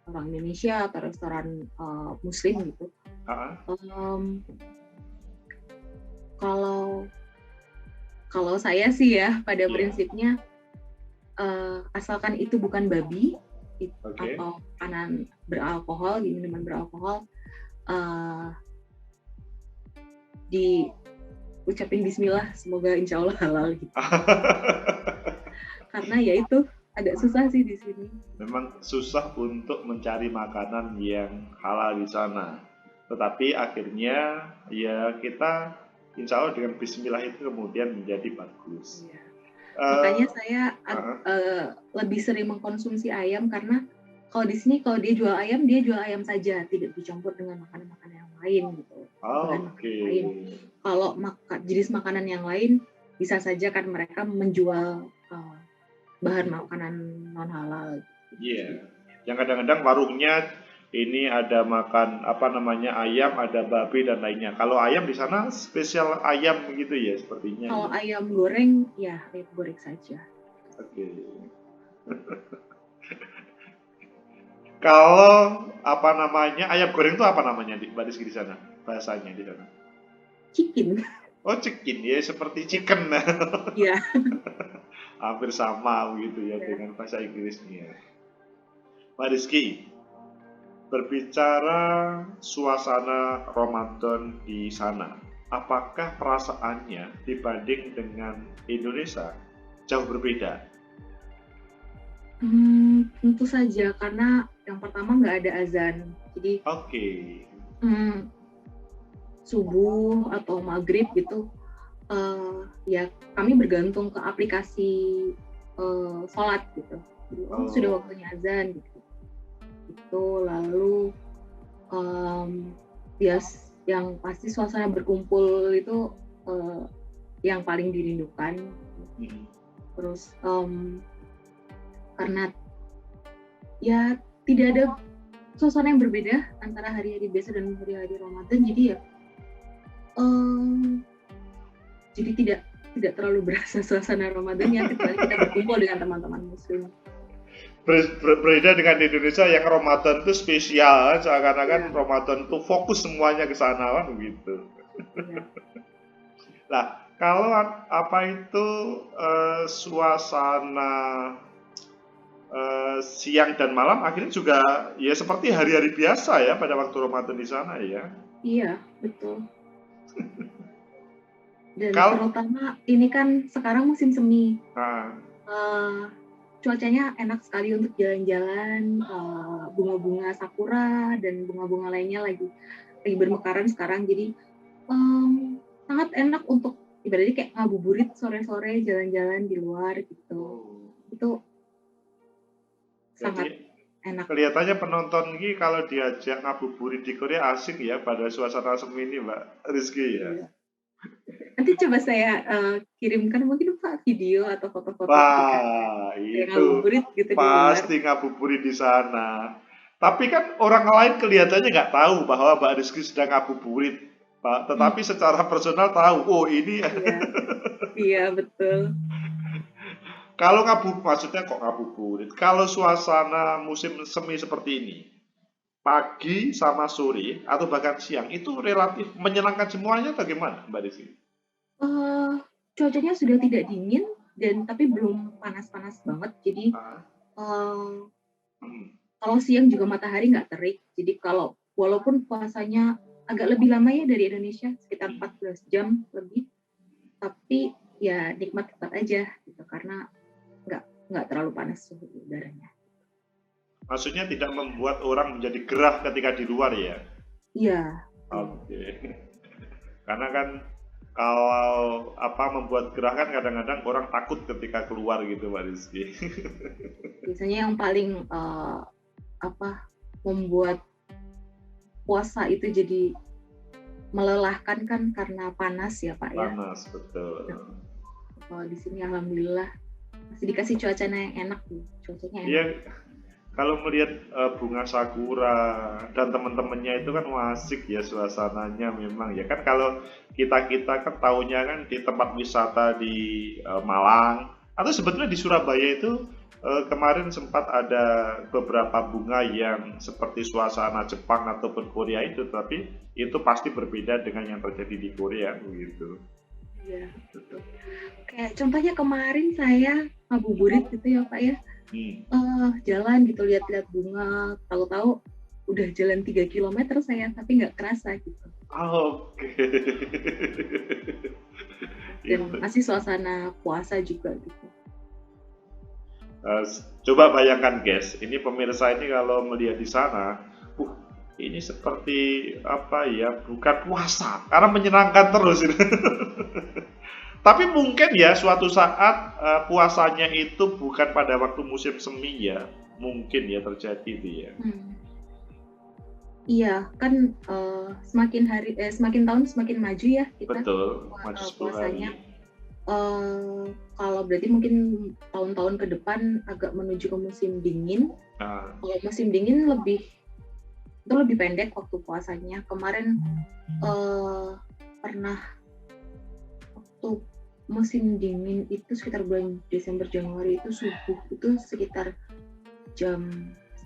orang Indonesia atau restoran Muslim gitu. Kalau saya sih ya pada prinsipnya asalkan itu bukan babi atau makanan beralkohol, minuman beralkohol, diucapin Bismillah, semoga insya Allah halal gitu. Karena ya itu agak susah sih di sini. Memang susah untuk mencari makanan yang halal di sana. Tetapi akhirnya ya kita insya Allah dengan Bismillah itu kemudian menjadi bagus. Ya. Makanya saya lebih sering mengkonsumsi ayam karena kalau di sini kalau dia jual ayam saja, tidak dicampur dengan makanan-makanan yang lain gitu. Kalau jenis makanan yang lain bisa saja kan mereka menjual bahan makanan non halal. Iya. Yang kadang-kadang warungnya ini ada makan ayam, ada babi dan lainnya. Kalau ayam di sana spesial ayam begitu ya sepertinya. Kalau ayam goreng ya ayam goreng saja. Oke. Kalau ayam goreng itu apa namanya Mbak Rizky di sana? Bahasanya di sana? Chicken. Oh, chicken ya, seperti chicken. Iya. Hampir sama gitu ya dengan bahasa Inggrisnya. Mbak Rizky, berbicara suasana Ramadan di sana, apakah perasaannya dibanding dengan Indonesia jauh berbeda? Tentu saja, karena yang pertama nggak ada azan. Jadi subuh atau maghrib gitu, ya kami bergantung ke aplikasi sholat gitu. Jadi, sudah waktunya azan gitu. Itu lalu yang pasti suasana berkumpul itu yang paling dirindukan. Terus karena ya tidak ada suasana yang berbeda antara hari-hari biasa dan hari-hari Ramadan, jadi ya jadi tidak terlalu berasa suasana Ramadan ya, kecuali kita berkumpul dengan teman-teman Muslim. Berbeda dengan di Indonesia yang Ramadan itu spesial, seakan-akan Ramadan itu fokus semuanya ke sana kan begitu. Nah, kalau suasana siang dan malam akhirnya juga ya seperti hari-hari biasa ya pada waktu Ramadan di sana ya. Iya, betul. Dan terutama ini kan sekarang musim semi. Cuacanya enak sekali untuk jalan-jalan, bunga-bunga sakura dan bunga-bunga lainnya lagi bermekaran sekarang, jadi sangat enak untuk ibaratnya kayak ngabuburit sore-sore jalan-jalan di luar gitu. Itu sangat enak. Kelihatannya penonton ini kalau diajak ngabuburit di Korea asik ya pada suasana semi ini Mbak Rizky ya. Nanti coba saya kirimkan mungkin Pak video atau foto-foto ketika Wah, saya itu ngabuburit gitu di luar. pasti ngabuburit di sana. Tapi kan orang lain kelihatannya nggak tahu bahwa Mbak Rizky sedang ngabuburit, Pak. Tetapi secara personal tahu, oh ini. Iya, iya betul. Kalau maksudnya kok ngabuburit? Kalau suasana musim semi seperti ini, pagi sama sore atau bahkan siang itu relatif menyenangkan semuanya atau gimana, Mbak Rizky? Cuacanya sudah tidak dingin dan tapi belum panas-panas banget. Jadi kalau siang juga matahari nggak terik. Jadi kalau walaupun puasanya agak lebih lama ya dari Indonesia, sekitar 14 jam lebih, tapi ya nikmat tetap aja gitu karena nggak terlalu panas suhu udaranya. Maksudnya tidak membuat orang menjadi gerah ketika di luar ya? Iya. Oke. Karena kan kalau membuat gerah kan kadang-kadang orang takut ketika keluar gitu, Mbak Rizky. Biasanya yang paling membuat puasa itu jadi melelahkan kan karena panas ya Pak ya. Panas, betul. Kalau di sini alhamdulillah masih dikasih cuacanya yang enak nih, cuacanya enak. Iya, kalau melihat bunga sakura dan teman-temannya itu kan asik ya suasananya memang ya kan. Kalau kita kan tahunya kan di tempat wisata di Malang atau sebetulnya di Surabaya itu kemarin sempat ada beberapa bunga yang seperti suasana Jepang ataupun Korea itu, tapi itu pasti berbeda dengan yang terjadi di Korea begitu. Iya, betul. Kayak contohnya kemarin saya ngabuburit gitu ya Pak ya. Jalan gitu lihat-lihat bunga, tahu-tahu udah jalan 3 km saya tapi nggak kerasa gitu. Oke. Dan masih suasana puasa juga gitu. Coba bayangkan guys, ini pemirsa ini kalau melihat di sana, ini seperti bukan puasa, karena menyenangkan terus. Tapi mungkin ya suatu saat puasanya itu bukan pada waktu musim semi ya, mungkin ya terjadi itu ya. Iya kan semakin tahun semakin maju ya kita. Betul, maju puasanya. Kalau berarti mungkin tahun-tahun ke depan agak menuju ke musim dingin. Kalau musim dingin lebih pendek waktu puasanya. Kemarin pernah waktu musim dingin itu sekitar bulan Desember Januari itu subuh itu sekitar jam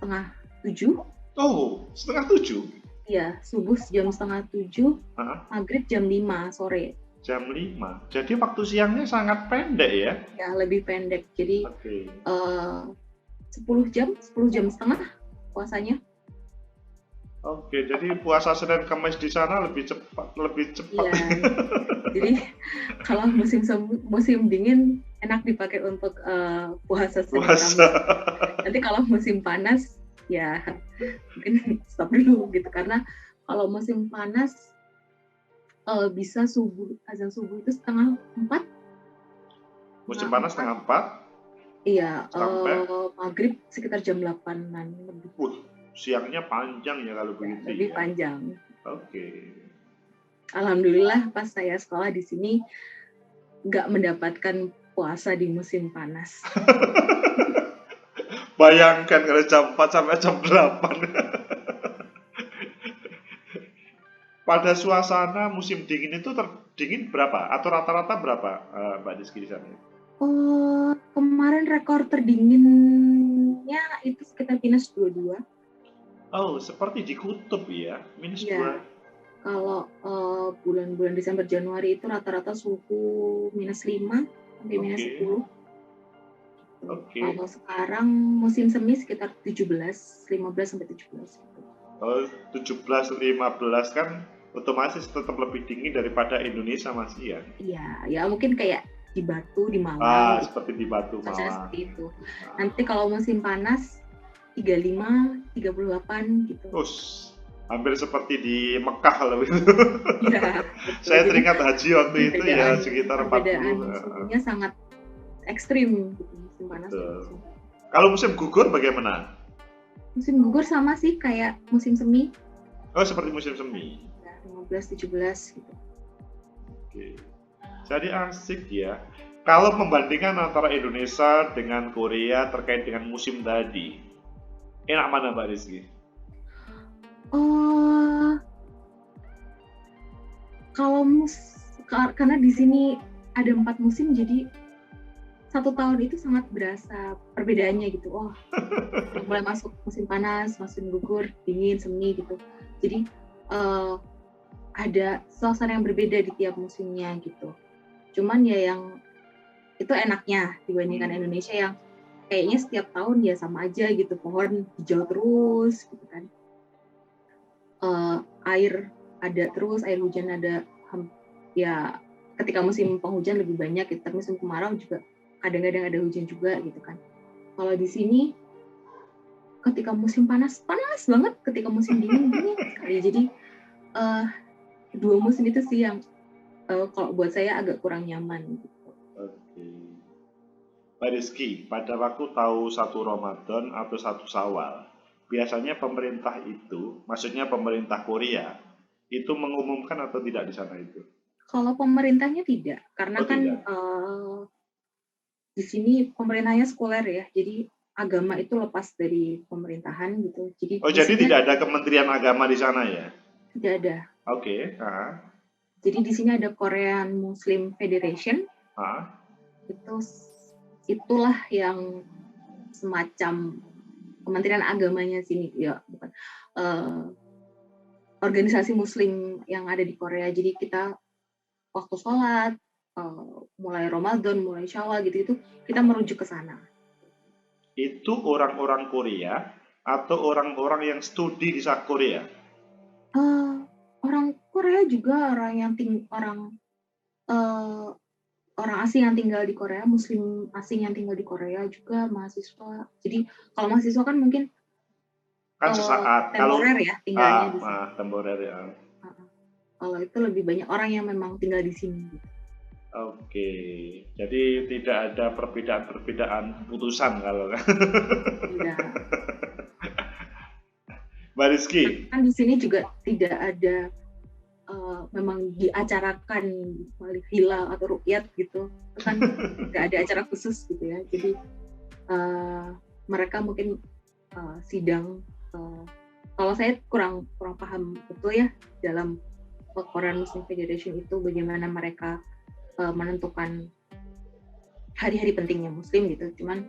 6:30. Oh, 6:30? Iya, subuh jam 6:30, maghrib jam 5 sore. Jam 5, jadi waktu siangnya sangat pendek ya? Ya, lebih pendek. Jadi 10 jam setengah puasanya. Oke, jadi puasa Senin Kamis di sana lebih cepat. Iya. Jadi kalau musim dingin enak dipakai untuk puasa Senin Kamis. Nanti kalau musim panas ya mungkin stop dulu gitu karena kalau musim panas bisa azan subuh itu 3:30. Musim panas 3:30? Iya, maghrib sekitar jam 8-an lebih. Siangnya panjang ya kalau begitu. Lebih panjang. Oke. Alhamdulillah pas saya sekolah di sini nggak mendapatkan puasa di musim panas. Bayangkan kalau jam 4 sampai jam 8. Pada suasana musim dingin itu dingin berapa? Atau rata-rata berapa Mbak Rizky di sana? Kemarin rekor terdinginnya itu sekitar -22. Oh, seperti di kutub ya, -2. Ya, kalau bulan-bulan Desember Januari itu rata-rata suhu -5 sampai -10. Kalau sekarang musim semi sekitar 15 sampai 17. Oh, 17-15 kan otomatis tetap lebih dingin daripada Indonesia masih ya? Iya, ya mungkin kayak di Batu, di Malang. Seperti di Batu, Malang. Seperti itu. Nanti kalau musim panas 35, 38 gitu. Hampir seperti di Mekah lebih. Iya. Saya teringat haji waktu itu ya sekitar 40. Suhunya sangat ekstrim gitu musim panas. Kalau musim gugur bagaimana? Musim gugur sama sih kayak musim semi. Oh, seperti musim semi. Ya, 15-17 gitu. Oke. Jadi asik ya. Kalau membandingkan antara Indonesia dengan Korea terkait dengan musim tadi, enak mana Mbak Rizky? Kalau karena di sini ada 4 musim, jadi 1 tahun itu sangat berasa perbedaannya gitu. Oh, mulai masuk musim panas, musim gugur, dingin, semi gitu. Jadi ada suasana yang berbeda di tiap musimnya gitu. Cuman ya yang itu enaknya dibandingkan Indonesia yang kayaknya setiap tahun ya sama aja gitu, pohon hijau terus gitu kan, air ada terus, air hujan ada, ya ketika musim penghujan lebih banyak gitu, tapi musim kemarau juga kadang-kadang ada hujan juga gitu kan. Kalau di sini ketika musim panas banget, ketika musim dingin sekali. Jadi 2 musim itu sih yang kalau buat saya agak kurang nyaman gitu. Oke. Mbak Rizky, pada waktu tahu 1 Ramadan atau 1 Syawal, biasanya pemerintah itu, maksudnya pemerintah Korea, itu mengumumkan atau tidak di sana itu? Kalau pemerintahnya tidak, karena kan di sini pemerintahnya sekuler ya, jadi agama itu lepas dari pemerintahan gitu. Jadi jadi tidak ada Kementerian Agama di sana ya? Tidak ada. Oke. Jadi di sini ada Korean Muslim Federation. Itulah yang semacam Kementerian Agamanya sini ya, bukan organisasi Muslim yang ada di Korea. Jadi kita waktu sholat, mulai Ramadan, mulai Syawal gitu, kita merujuk ke sana. Itu orang-orang Korea atau orang-orang yang studi di Korea? Orang Korea juga, orang asing yang tinggal di Korea, Muslim asing yang tinggal di Korea juga, mahasiswa. Jadi kalau mahasiswa kan mungkin kan sesaat, temporer ya tinggalnya di sini. Temporer ya. Kalau itu lebih banyak orang yang memang tinggal di sini. Oke, jadi tidak ada perbedaan putusan kalau kan? Tidak. Mbak Rizky. Kan di sini juga tidak ada memang diacarakan hilal atau ruqyat gitu, kan nggak ada acara khusus gitu ya. Jadi mereka mungkin sidang. Kalau saya kurang paham betul ya dalam Korean Muslim Federation itu bagaimana mereka menentukan hari-hari pentingnya Muslim gitu. Cuman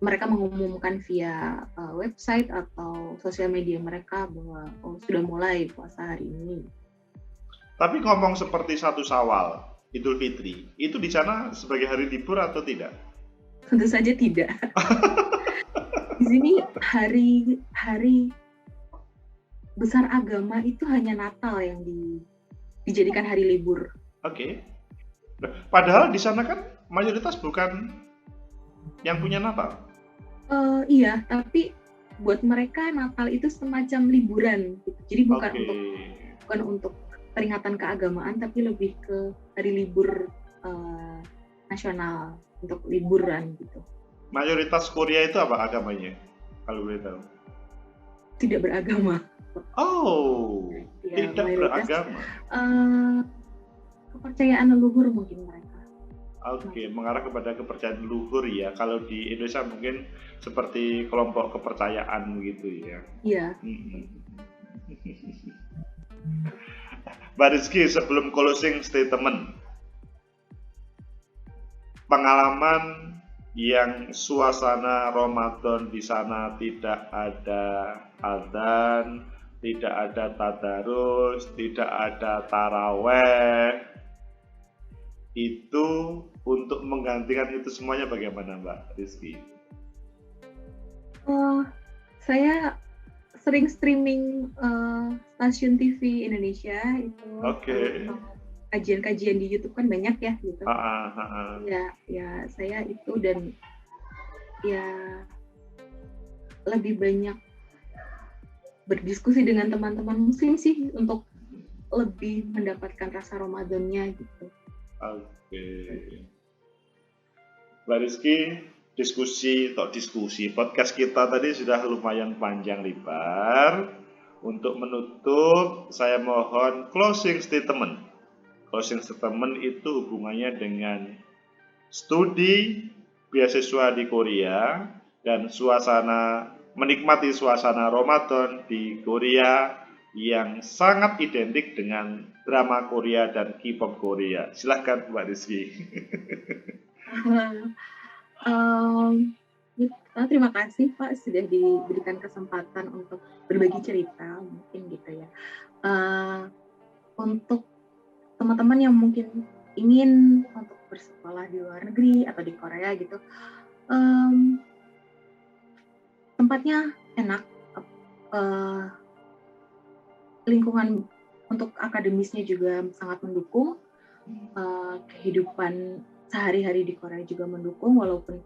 mereka mengumumkan via website atau sosial media mereka bahwa sudah mulai puasa hari ini. Tapi ngomong seperti 1 Syawal, Idul Fitri, itu di sana sebagai hari libur atau tidak? Tentu saja tidak. Di sini hari besar agama itu hanya Natal yang dijadikan hari libur. Oke. Padahal di sana kan mayoritas bukan yang punya Natal. Iya, tapi buat mereka Natal itu semacam liburan gitu. Jadi bukan untuk peringatan keagamaan, tapi lebih ke hari libur nasional, untuk liburan gitu. Mayoritas Korea itu apa agamanya? Kalau boleh tahu. Tidak beragama. Oh, ya, tidak beragama. Kepercayaan leluhur mungkin mereka. Oke, mengarah kepada kepercayaan leluhur ya. Kalau di Indonesia mungkin seperti kelompok kepercayaan gitu ya. Iya. Mbak Rizky, sebelum closing statement, pengalaman yang suasana Ramadan di sana tidak ada adzan, tidak ada tadarus, tidak ada taraweh, itu untuk menggantikan itu semuanya bagaimana Mbak Rizky? Saya sering streaming stasiun TV Indonesia itu. Kajian-kajian di YouTube kan banyak ya gitu. Ya saya itu, dan ya lebih banyak berdiskusi dengan teman-teman Muslim sih untuk lebih mendapatkan rasa Ramadannya gitu. Oke. Mbak Rizky, diskusi podcast kita tadi sudah lumayan panjang lebar. Untuk menutup, saya mohon closing statement closing statement itu hubungannya dengan studi beasiswa di Korea dan menikmati suasana Ramadan di Korea yang sangat identik dengan drama Korea dan K-pop Korea. Silahkan Mbak Rizky. Terima kasih Pak sudah diberikan kesempatan untuk berbagi cerita mungkin gitu ya. Untuk teman-teman yang mungkin ingin untuk bersekolah di luar negeri atau di Korea gitu, tempatnya enak, lingkungan untuk akademisnya juga sangat mendukung, kehidupan sehari-hari di Korea juga mendukung, walaupun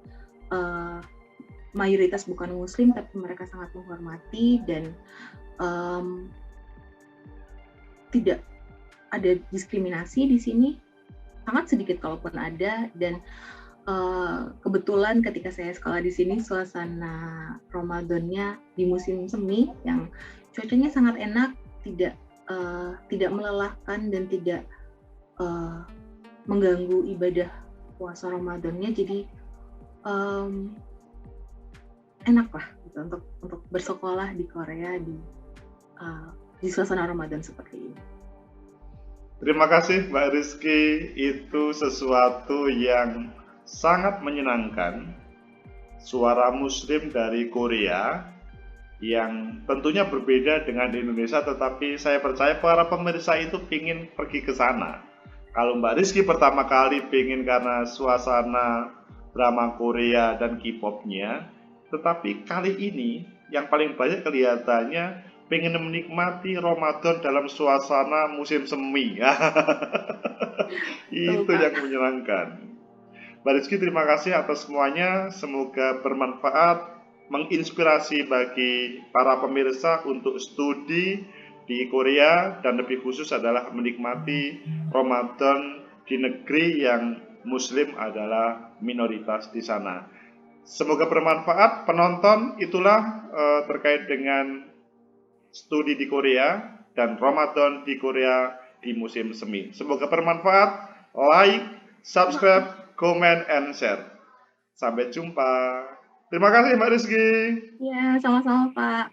mayoritas bukan Muslim, tapi mereka sangat menghormati dan tidak ada diskriminasi di sini, sangat sedikit kalaupun ada. Dan kebetulan ketika saya sekolah di sini, suasana Ramadannya di musim semi yang cuacanya sangat enak, tidak melelahkan dan tidak mengganggu ibadah puasa Ramadannya. Jadi enak lah gitu, untuk bersekolah di Korea di suasana Ramadan seperti ini. Terima kasih Mbak Rizky, itu sesuatu yang sangat menyenangkan. Suara Muslim dari Korea yang tentunya berbeda dengan di Indonesia, tetapi saya percaya para pemirsa itu ingin pergi ke sana. Kalau Mbak Rizky pertama kali ingin karena suasana drama Korea dan K-pop-nya, tetapi kali ini yang paling banyak kelihatannya pengen menikmati Ramadan dalam suasana musim semi. Itu yang menyenangkan. Mbak Rizky, terima kasih atas semuanya. Semoga bermanfaat, menginspirasi bagi para pemirsa untuk studi di Korea dan lebih khusus adalah menikmati Ramadan di negeri yang Muslim adalah minoritas di sana. Semoga bermanfaat. Penonton, itulah terkait dengan studi di Korea dan Ramadan di Korea di musim semi. Semoga bermanfaat. Like, subscribe, comment, and share. Sampai jumpa. Terima kasih Mbak Rizky. Ya, sama-sama Pak.